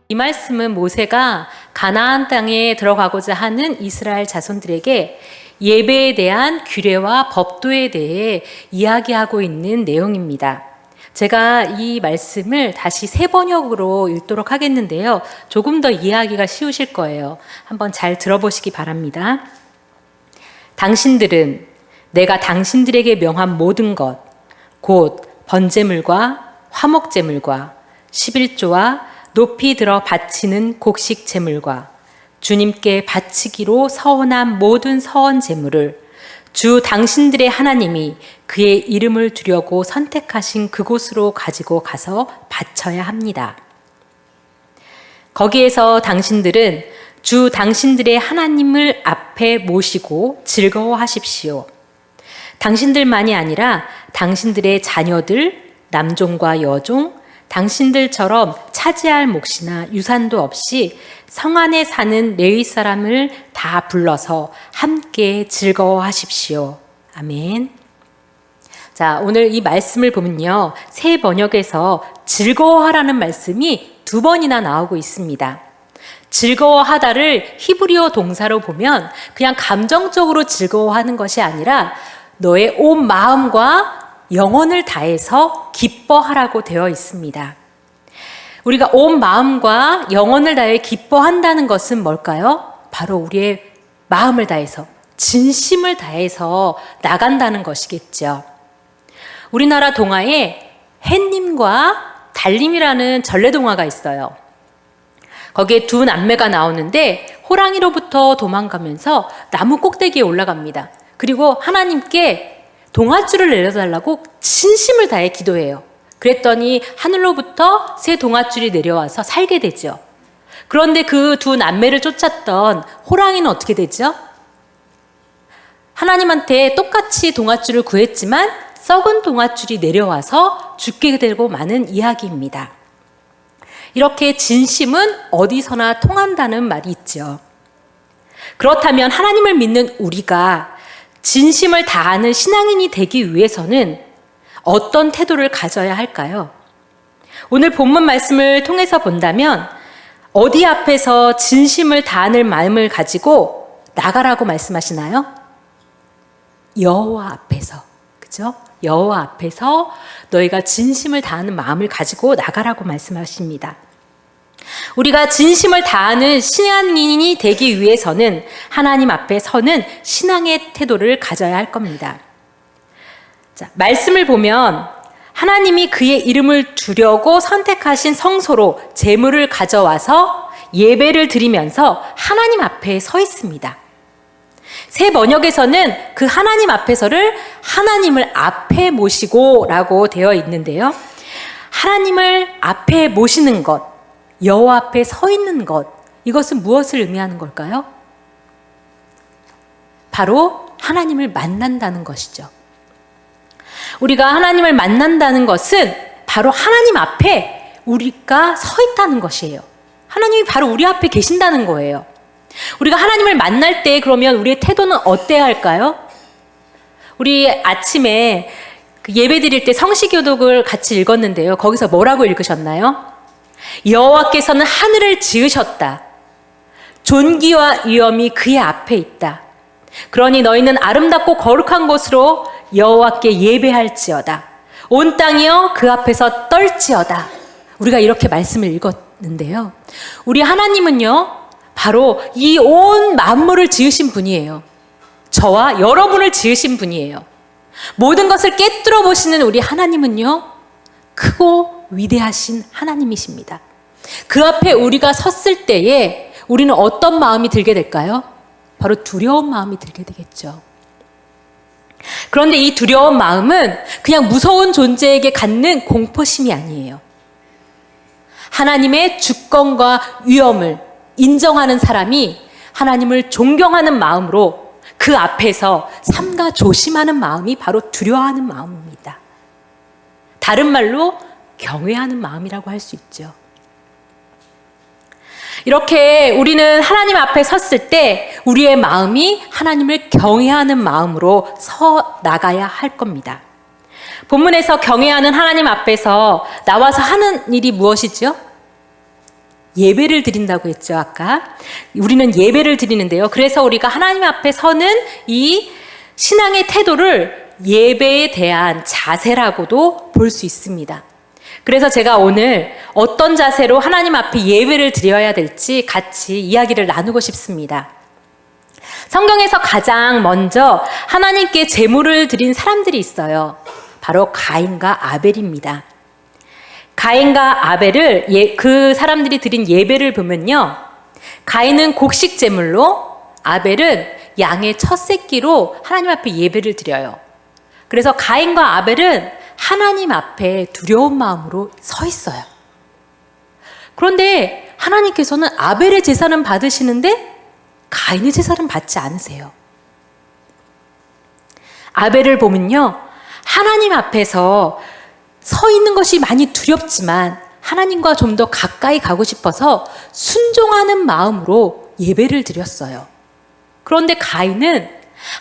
이 말씀은 모세가 가나안 땅에 들어가고자 하는 이스라엘 자손들에게 예배에 대한 규례와 법도에 대해 이야기하고 있는 내용입니다. 제가 이 말씀을 다시 새 번역으로 읽도록 하겠는데요. 조금 더 이해하기가 쉬우실 거예요. 한번 잘 들어보시기 바랍니다. 당신들은 내가 당신들에게 명한 모든 것, 곧 번제물과 화목제물과 11조와 높이 들어 바치는 곡식 제물과 주님께 바치기로 서원한 모든 서원 제물을 주 당신들의 하나님이 그의 이름을 두려고 선택하신 그곳으로 가지고 가서 바쳐야 합니다. 거기에서 당신들은 주 당신들의 하나님을 앞에 모시고 즐거워하십시오. 당신들만이 아니라 당신들의 자녀들, 남종과 여종, 당신들처럼 차지할 몫이나 유산도 없이 성 안에 사는 레위 사람을 다 불러서 함께 즐거워하십시오. 아멘. 자, 오늘 이 말씀을 보면요. 새 번역에서 즐거워하라는 말씀이 2번이나 나오고 있습니다. 즐거워하다를 히브리어 동사로 보면 그냥 감정적으로 즐거워하는 것이 아니라 너의 온 마음과 영혼을 다해서 기뻐하라고 되어 있습니다. 우리가 온 마음과 영혼을 다해 기뻐한다는 것은 뭘까요? 바로 우리의 마음을 다해서, 진심을 다해서 나간다는 것이겠죠. 우리나라 동화에 햇님과 달님이라는 전래동화가 있어요. 거기에 2 남매가 나오는데 호랑이로부터 도망가면서 나무 꼭대기에 올라갑니다. 그리고 하나님께 동아줄을 내려달라고 진심을 다해 기도해요. 그랬더니 하늘로부터 새 동아줄이 내려와서 살게 되죠. 그런데 그 2 남매를 쫓았던 호랑이는 어떻게 되죠? 하나님한테 똑같이 동아줄을 구했지만 썩은 동아줄이 내려와서 죽게 되고 마는 이야기입니다. 이렇게 진심은 어디서나 통한다는 말이 있죠. 그렇다면 하나님을 믿는 우리가 진심을 다하는 신앙인이 되기 위해서는 어떤 태도를 가져야 할까요? 오늘 본문 말씀을 통해서 본다면 어디 앞에서 진심을 다하는 마음을 가지고 나가라고 말씀하시나요? 여호와 앞에서, 그죠? 여호와 앞에서 너희가 진심을 다하는 마음을 가지고 나가라고 말씀하십니다. 우리가 진심을 다하는 신앙인이 되기 위해서는 하나님 앞에 서는 신앙의 태도를 가져야 할 겁니다. 자, 말씀을 보면 하나님이 그의 이름을 두려고 선택하신 성소로 제물을 가져와서 예배를 드리면서 하나님 앞에 서 있습니다. 새 번역에서는 그 하나님 앞에서를 하나님을 앞에 모시고 라고 되어 있는데요. 하나님을 앞에 모시는 것, 여호와 앞에 서 있는 것, 이것은 무엇을 의미하는 걸까요? 바로 하나님을 만난다는 것이죠. 우리가 하나님을 만난다는 것은 바로 하나님 앞에 우리가 서 있다는 것이에요. 하나님이 바로 우리 앞에 계신다는 거예요. 우리가 하나님을 만날 때 그러면 우리의 태도는 어때야 할까요? 우리 아침에 예배 드릴 때 성시교독을 같이 읽었는데요. 거기서 뭐라고 읽으셨나요? 여호와께서는 하늘을 지으셨다. 존귀와 위엄이 그의 앞에 있다. 그러니 너희는 아름답고 거룩한 곳으로 여호와께 예배할지어다. 온 땅이여 그 앞에서 떨지어다. 우리가 이렇게 말씀을 읽었는데요. 우리 하나님은요, 바로 이 온 만물을 지으신 분이에요. 저와 여러분을 지으신 분이에요. 모든 것을 꿰뚫어 보시는 우리 하나님은요, 크고 위대하신 하나님이십니다. 그 앞에 우리가 섰을 때에 우리는 어떤 마음이 들게 될까요? 바로 두려운 마음이 들게 되겠죠. 그런데 이 두려운 마음은 그냥 무서운 존재에게 갖는 공포심이 아니에요. 하나님의 주권과 위엄을 인정하는 사람이 하나님을 존경하는 마음으로 그 앞에서 삼가 조심하는 마음이 바로 두려워하는 마음입니다. 다른 말로 경외하는 마음이라고 할 수 있죠. 이렇게 우리는 하나님 앞에 섰을 때 우리의 마음이 하나님을 경외하는 마음으로 서 나가야 할 겁니다. 본문에서 경외하는 하나님 앞에서 나와서 하는 일이 무엇이죠? 예배를 드린다고 했죠, 아까. 우리는 예배를 드리는데요. 그래서 우리가 하나님 앞에 서는 이 신앙의 태도를 예배에 대한 자세라고도 볼 수 있습니다. 그래서 제가 오늘 어떤 자세로 하나님 앞에 예배를 드려야 될지 같이 이야기를 나누고 싶습니다. 성경에서 가장 먼저 하나님께 제물을 드린 사람들이 있어요. 바로 가인과 아벨입니다. 가인과 아벨을 그 사람들이 드린 예배를 보면요. 가인은 곡식 제물로, 아벨은 양의 첫 새끼로 하나님 앞에 예배를 드려요. 그래서 가인과 아벨은 하나님 앞에 두려운 마음으로 서 있어요. 그런데 하나님께서는 아벨의 제사는 받으시는데 가인의 제사는 받지 않으세요. 아벨을 보면요. 하나님 앞에서 서 있는 것이 많이 두렵지만 하나님과 좀 더 가까이 가고 싶어서 순종하는 마음으로 예배를 드렸어요. 그런데 가인은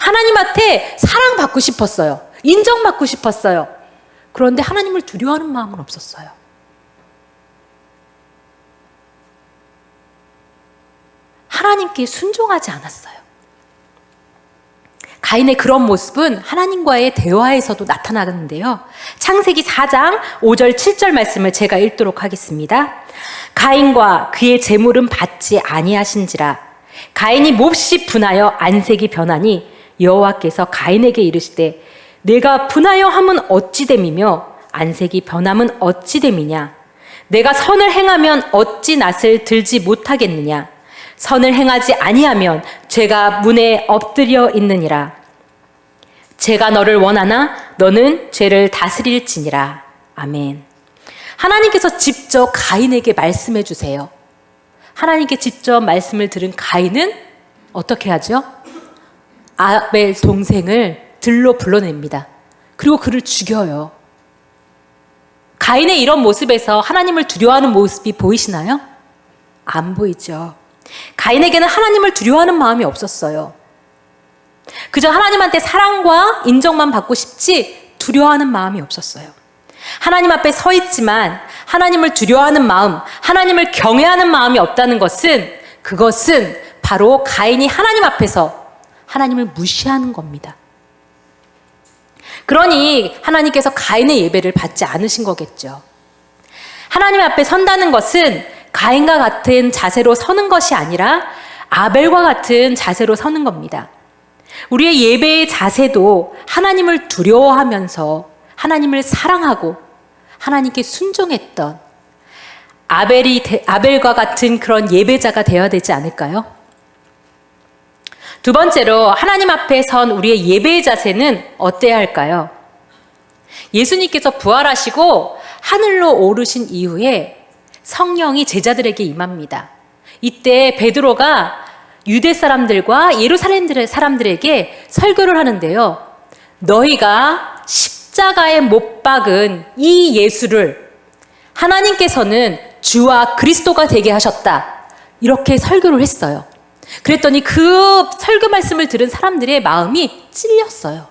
하나님한테 사랑받고 싶었어요. 인정받고 싶었어요. 그런데 하나님을 두려워하는 마음은 없었어요. 하나님께 순종하지 않았어요. 가인의 그런 모습은 하나님과의 대화에서도 나타나는데요. 창세기 4장 5절 7절 말씀을 제가 읽도록 하겠습니다. 가인과 그의 제물은 받지 아니하신지라. 가인이 몹시 분하여 안색이 변하니 여호와께서 가인에게 이르시되 내가 분하여 함은 어찌 됨이며 안색이 변함은 어찌 됨이냐. 내가 선을 행하면 어찌 낯을 들지 못하겠느냐. 선을 행하지 아니하면 죄가 문에 엎드려 있느니라. 죄가 너를 원하나 너는 죄를 다스릴지니라. 아멘. 하나님께서 직접 가인에게 말씀해 주세요. 하나님께 직접 말씀을 들은 가인은 어떻게 하죠? 아벨 동생을 들로 불러냅니다. 그리고 그를 죽여요. 가인의 이런 모습에서 하나님을 두려워하는 모습이 보이시나요? 안 보이죠. 가인에게는 하나님을 두려워하는 마음이 없었어요. 그저 하나님한테 사랑과 인정만 받고 싶지 두려워하는 마음이 없었어요. 하나님 앞에 서 있지만 하나님을 두려워하는 마음, 하나님을 경외하는 마음이 없다는 것은 그것은 바로 가인이 하나님 앞에서 하나님을 무시하는 겁니다. 그러니 하나님께서 가인의 예배를 받지 않으신 거겠죠. 하나님 앞에 선다는 것은 가인과 같은 자세로 서는 것이 아니라 아벨과 같은 자세로 서는 겁니다. 우리의 예배의 자세도 하나님을 두려워하면서 하나님을 사랑하고 하나님께 순종했던 아벨과 같은 그런 예배자가 되어야 되지 않을까요? 두 번째로 하나님 앞에 선 우리의 예배의 자세는 어때야 할까요? 예수님께서 부활하시고 하늘로 오르신 이후에 성령이 제자들에게 임합니다. 이때 베드로가 유대 사람들과 예루살렘 사람들에게 설교를 하는데요. 너희가 십자가에 못 박은 이 예수를 하나님께서는 주와 그리스도가 되게 하셨다. 이렇게 설교를 했어요. 그랬더니 그 설교 말씀을 들은 사람들의 마음이 찔렸어요.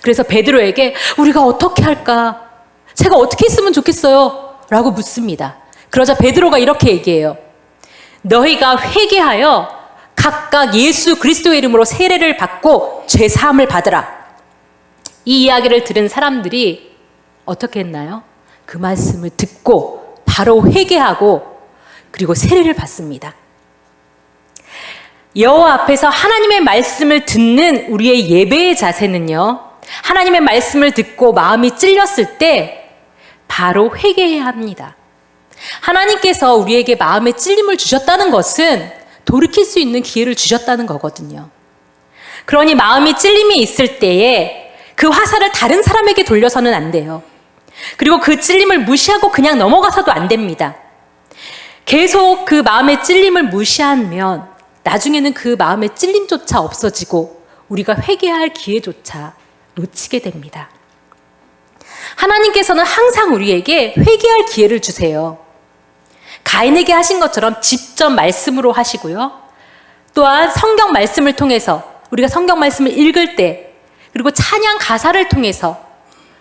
그래서 베드로에게 우리가 어떻게 할까? 제가 어떻게 했으면 좋겠어요? 라고 묻습니다. 그러자 베드로가 이렇게 얘기해요. 너희가 회개하여 각각 예수 그리스도의 이름으로 세례를 받고 죄 사함을 받으라. 이 이야기를 들은 사람들이 어떻게 했나요? 그 말씀을 듣고 바로 회개하고 그리고 세례를 받습니다. 여호와 앞에서 하나님의 말씀을 듣는 우리의 예배의 자세는요. 하나님의 말씀을 듣고 마음이 찔렸을 때 바로 회개해야 합니다. 하나님께서 우리에게 마음의 찔림을 주셨다는 것은 돌이킬 수 있는 기회를 주셨다는 거거든요. 그러니 마음이 찔림이 있을 때에 그 화살을 다른 사람에게 돌려서는 안 돼요. 그리고 그 찔림을 무시하고 그냥 넘어가서도 안 됩니다. 계속 그 마음의 찔림을 무시하면 나중에는 그 마음의 찔림조차 없어지고 우리가 회개할 기회조차 놓치게 됩니다. 하나님께서는 항상 우리에게 회개할 기회를 주세요. 가인에게 하신 것처럼 직접 말씀으로 하시고요. 또한 성경 말씀을 통해서 우리가 성경 말씀을 읽을 때 그리고 찬양 가사를 통해서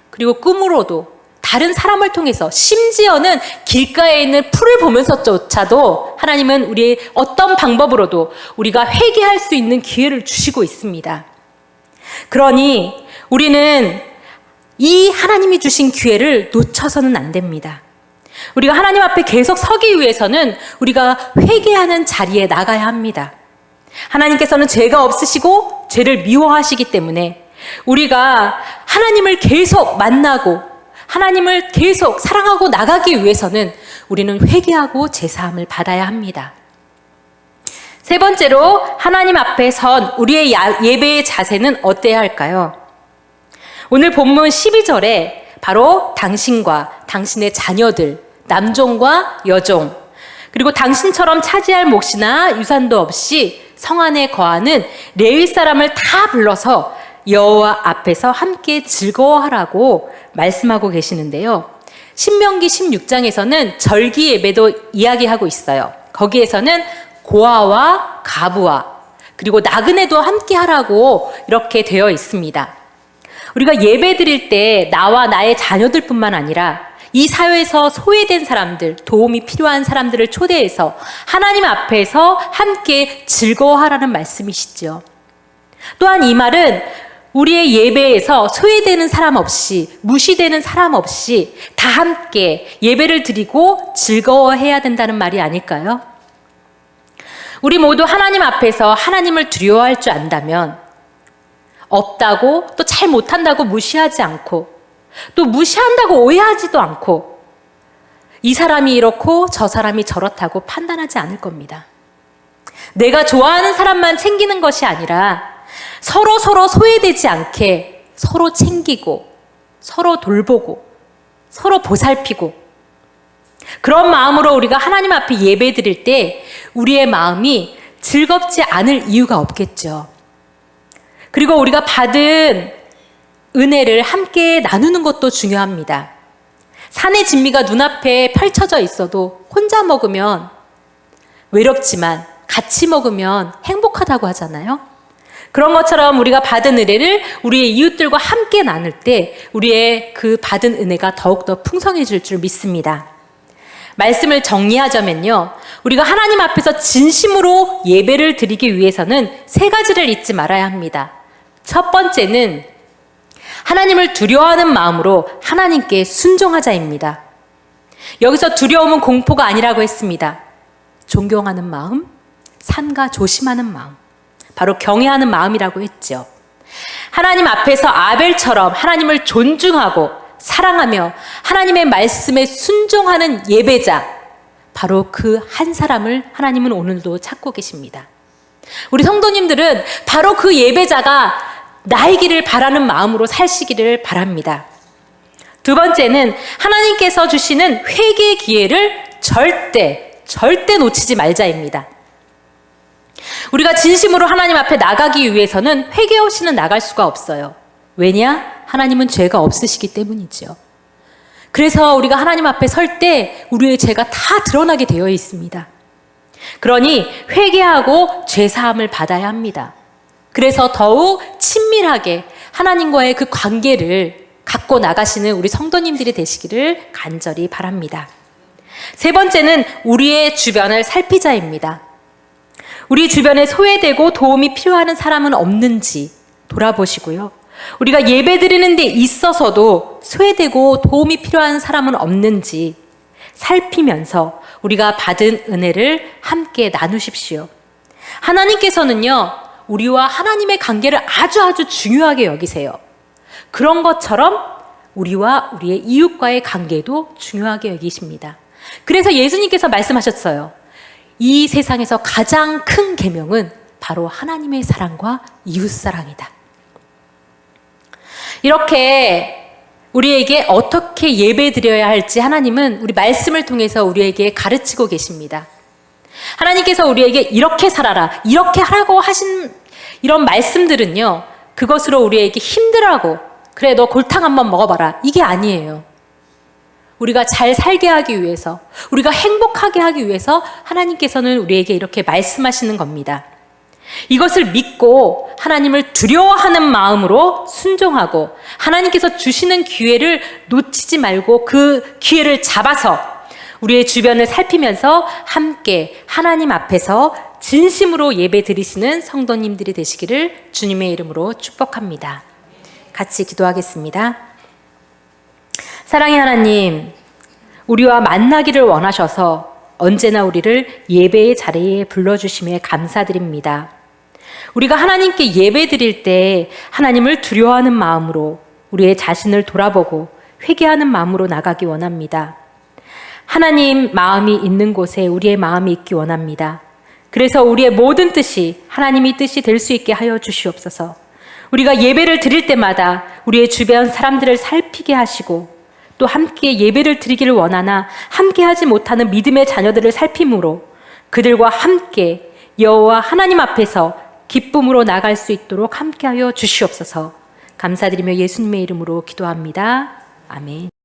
그리고 꿈으로도 다른 사람을 통해서, 심지어는 길가에 있는 풀을 보면서조차도 하나님은 우리의 어떤 방법으로도 우리가 회개할 수 있는 기회를 주시고 있습니다. 그러니 우리는 이 하나님이 주신 기회를 놓쳐서는 안 됩니다. 우리가 하나님 앞에 계속 서기 위해서는 우리가 회개하는 자리에 나가야 합니다. 하나님께서는 죄가 없으시고 죄를 미워하시기 때문에 우리가 하나님을 계속 만나고 하나님을 계속 사랑하고 나가기 위해서는 우리는 회개하고 제사함을 받아야 합니다. 세 번째로 하나님 앞에 선 우리의 예배의 자세는 어때야 할까요? 오늘 본문 12절에 바로 당신과 당신의 자녀들, 남종과 여종, 그리고 당신처럼 차지할 몫이나 유산도 없이 성 안에 거하는 레위 사람을 다 불러서 여호와 앞에서 함께 즐거워하라고 말씀하고 계시는데요. 신명기 16장에서는 절기 예배도 이야기하고 있어요. 거기에서는 고아와 가부와 그리고 나그네도 함께 하라고 이렇게 되어 있습니다. 우리가 예배 드릴 때 나와 나의 자녀들뿐만 아니라 이 사회에서 소외된 사람들, 도움이 필요한 사람들을 초대해서 하나님 앞에서 함께 즐거워하라는 말씀이시죠. 또한 이 말은 우리의 예배에서 소외되는 사람 없이, 무시되는 사람 없이 다 함께 예배를 드리고 즐거워해야 된다는 말이 아닐까요? 우리 모두 하나님 앞에서 하나님을 두려워할 줄 안다면 없다고 또 잘 못한다고 무시하지 않고 또 무시한다고 오해하지도 않고 이 사람이 이렇고 저 사람이 저렇다고 판단하지 않을 겁니다. 내가 좋아하는 사람만 챙기는 것이 아니라 서로 소외되지 않게 서로 챙기고 서로 돌보고 서로 보살피고 그런 마음으로 우리가 하나님 앞에 예배 드릴 때 우리의 마음이 즐겁지 않을 이유가 없겠죠. 그리고 우리가 받은 은혜를 함께 나누는 것도 중요합니다. 산의 진미가 눈앞에 펼쳐져 있어도 혼자 먹으면 외롭지만 같이 먹으면 행복하다고 하잖아요. 그런 것처럼 우리가 받은 은혜를 우리의 이웃들과 함께 나눌 때 우리의 그 받은 은혜가 더욱더 풍성해질 줄 믿습니다. 말씀을 정리하자면요. 우리가 하나님 앞에서 진심으로 예배를 드리기 위해서는 세 가지를 잊지 말아야 합니다. 첫 번째는 하나님을 두려워하는 마음으로 하나님께 순종하자입니다. 여기서 두려움은 공포가 아니라고 했습니다. 존경하는 마음, 삼가 조심하는 마음, 바로 경외하는 마음이라고 했죠. 하나님 앞에서 아벨처럼 하나님을 존중하고 사랑하며 하나님의 말씀에 순종하는 예배자, 바로 그 한 사람을 하나님은 오늘도 찾고 계십니다. 우리 성도님들은 바로 그 예배자가 나이기를 바라는 마음으로 사시기를 바랍니다. 두 번째는 하나님께서 주시는 회개의 기회를 절대 놓치지 말자입니다. 우리가 진심으로 하나님 앞에 나가기 위해서는 회개 없이는 나갈 수가 없어요. 왜냐? 하나님은 죄가 없으시기 때문이죠. 그래서 우리가 하나님 앞에 설 때 우리의 죄가 다 드러나게 되어 있습니다. 그러니 회개하고 죄사함을 받아야 합니다. 그래서 더욱 친밀하게 하나님과의 그 관계를 갖고 나가시는 우리 성도님들이 되시기를 간절히 바랍니다. 세 번째는 우리의 주변을 살피자입니다. 우리 주변에 소외되고 도움이 필요한 사람은 없는지 돌아보시고요. 우리가 예배 드리는 데 있어서도 소외되고 도움이 필요한 사람은 없는지 살피면서 우리가 받은 은혜를 함께 나누십시오. 하나님께서는요, 우리와 하나님의 관계를 아주 중요하게 여기세요. 그런 것처럼 우리와 우리의 이웃과의 관계도 중요하게 여기십니다. 그래서 예수님께서 말씀하셨어요. 이 세상에서 가장 큰 계명은 바로 하나님의 사랑과 이웃 사랑이다. 이렇게 우리에게 어떻게 예배 드려야 할지 하나님은 우리 말씀을 통해서 우리에게 가르치고 계십니다. 하나님께서 우리에게 이렇게 살아라, 이렇게 하라고 하신 이런 말씀들은요, 그것으로 우리에게 힘들라고, 그래 너 골탕 한번 먹어봐라, 이게 아니에요. 우리가 잘 살게 하기 위해서, 우리가 행복하게 하기 위해서 하나님께서는 우리에게 이렇게 말씀하시는 겁니다. 이것을 믿고 하나님을 두려워하는 마음으로 순종하고 하나님께서 주시는 기회를 놓치지 말고 그 기회를 잡아서 우리의 주변을 살피면서 함께 하나님 앞에서 진심으로 예배 드리시는 성도님들이 되시기를 주님의 이름으로 축복합니다. 같이 기도하겠습니다. 사랑의 하나님, 우리와 만나기를 원하셔서 언제나 우리를 예배의 자리에 불러주심에 감사드립니다. 우리가 하나님께 예배 드릴 때 하나님을 두려워하는 마음으로 우리의 자신을 돌아보고 회개하는 마음으로 나가기 원합니다. 하나님 마음이 있는 곳에 우리의 마음이 있기 원합니다. 그래서 우리의 모든 뜻이 하나님의 뜻이 될 수 있게 하여 주시옵소서. 우리가 예배를 드릴 때마다 우리의 주변 사람들을 살피게 하시고 또 함께 예배를 드리기를 원하나 함께 하지 못하는 믿음의 자녀들을 살핌으로 그들과 함께 여호와 하나님 앞에서 기쁨으로 나갈 수 있도록 함께하여 주시옵소서. 감사드리며 예수님의 이름으로 기도합니다. 아멘.